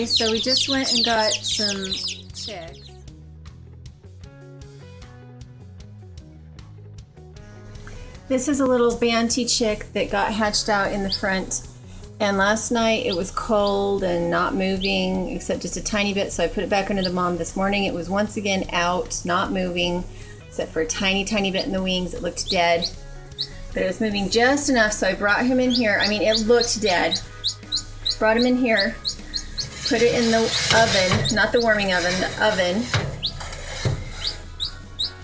so we just went and got some chicks. This is a little banty chick that got hatched out in the front. And last night it was cold and not moving except just a tiny bit, so I put it back under the mom. This morning it was once again out, not moving, except for a tiny, tiny bit in the wings. It looked dead. But it was moving just enough, so I brought him in here. I mean, it looked dead. Brought him in here, put it in the oven, not the warming oven, the oven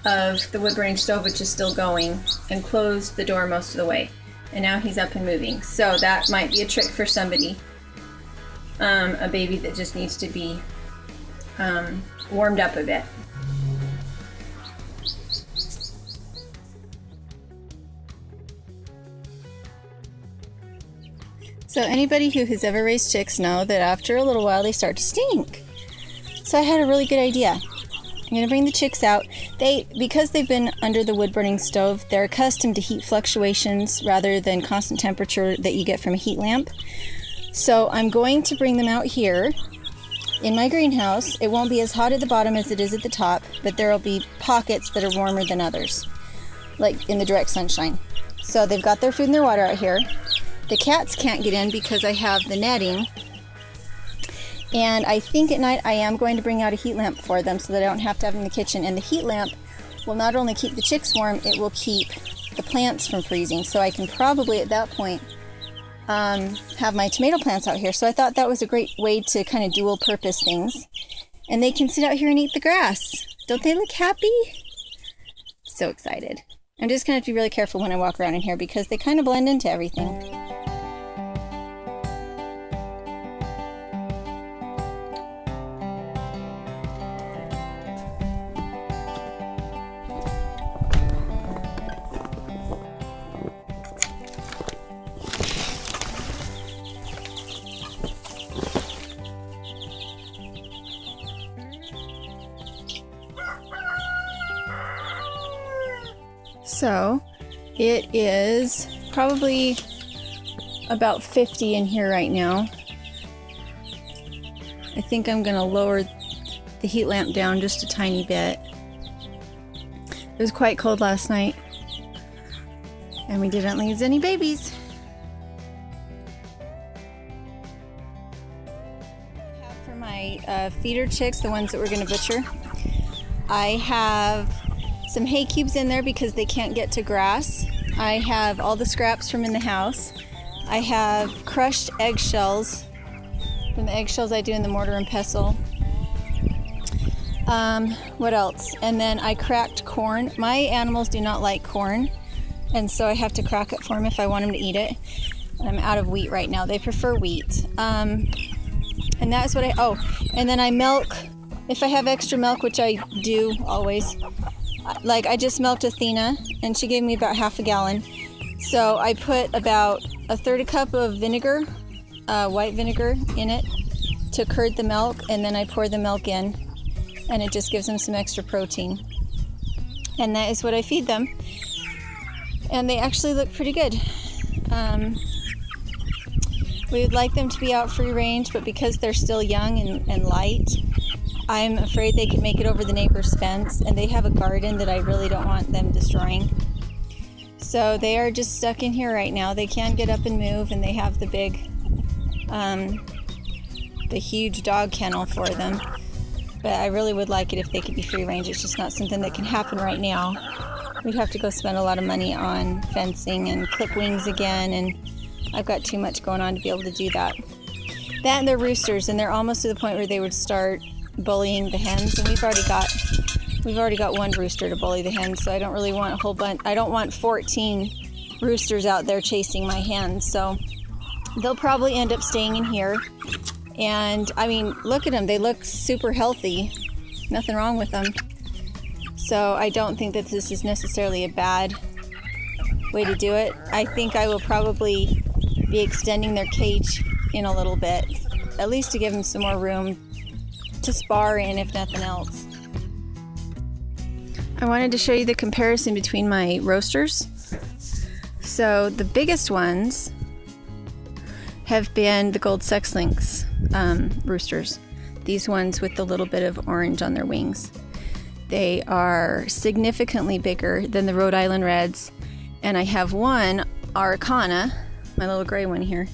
of the wood burning stove, which is still going, and closed the door most of the way. And now he's up and moving. So that might be a trick for somebody. A baby that just needs to be warmed up a bit. So anybody who has ever raised chicks know that after a little while they start to stink. So I had a really good idea. I'm going to bring the chicks out. Because they've been under the wood burning stove, they're accustomed to heat fluctuations rather than constant temperature that you get from a heat lamp. So I'm going to bring them out here in my greenhouse. It won't be as hot at the bottom as it is at the top, but there will be pockets that are warmer than others, like in the direct sunshine. So they've got their food and their water out here. The cats can't get in because I have the netting. And I think at night I am going to bring out a heat lamp for them so that I don't have to have them in the kitchen. And the heat lamp will not only keep the chicks warm, it will keep the plants from freezing. So I can probably at that point have my tomato plants out here. So I thought that was a great way to kind of dual purpose things. And they can sit out here and eat the grass. Don't they look happy? So excited. I'm just going to have to be really careful when I walk around in here because they kind of blend into everything. So it is probably about 50 in here right now. I think I'm going to lower the heat lamp down just a tiny bit. It was quite cold last night and we didn't lose any babies. For my feeder chicks, the ones that we're going to butcher, I have some hay cubes in there because they can't get to grass. I have all the scraps from in the house. I have crushed eggshells from the eggshells I do in the mortar and pestle. What else? And then I cracked corn. My animals do not like corn, and so I have to crack it for them if I want them to eat it. And I'm out of wheat right now. They prefer wheat. And that's what and then I milk, if I have extra milk, which I do always. Like I just milked Athena and she gave me about half a gallon. So I put about 1/3 cup of vinegar, white vinegar in it to curd the milk, and then I pour the milk in and it just gives them some extra protein. And that is what I feed them. And they actually look pretty good. We would like them to be out free range, but because they're still young and light, I'm afraid they could make it over the neighbor's fence, and they have a garden that I really don't want them destroying. So they are just stuck in here right now. They can get up and move, and they have the big, the huge dog kennel for them. But I really would like it if they could be free range. It's just not something that can happen right now. We'd have to go spend a lot of money on fencing and clip wings again, and I've got too much going on to be able to do that. That and they're roosters, and they're almost to the point where they would start bullying the hens, and we've already got one rooster to bully the hens, so I don't really want a whole bunch. I don't want 14 roosters out there chasing my hens, so they'll probably end up staying in here. And I mean, look at them, they look super healthy, nothing wrong with them. So I don't think that this is necessarily a bad way to do it. I think I will probably be extending their cage in a little bit, at least to give them some more room to spar in, if nothing else. I wanted to show you the comparison between my roasters. So the biggest ones, have been the gold sex lynx roosters. These ones with the little bit of orange on their wings. They are significantly bigger than the Rhode Island Reds. And I have one, Araucana, my little gray one here.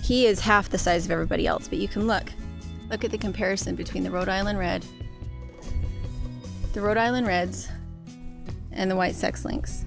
He is half the size of everybody else, but you can look at the comparison between the Rhode Island Reds, and the white sex lynx.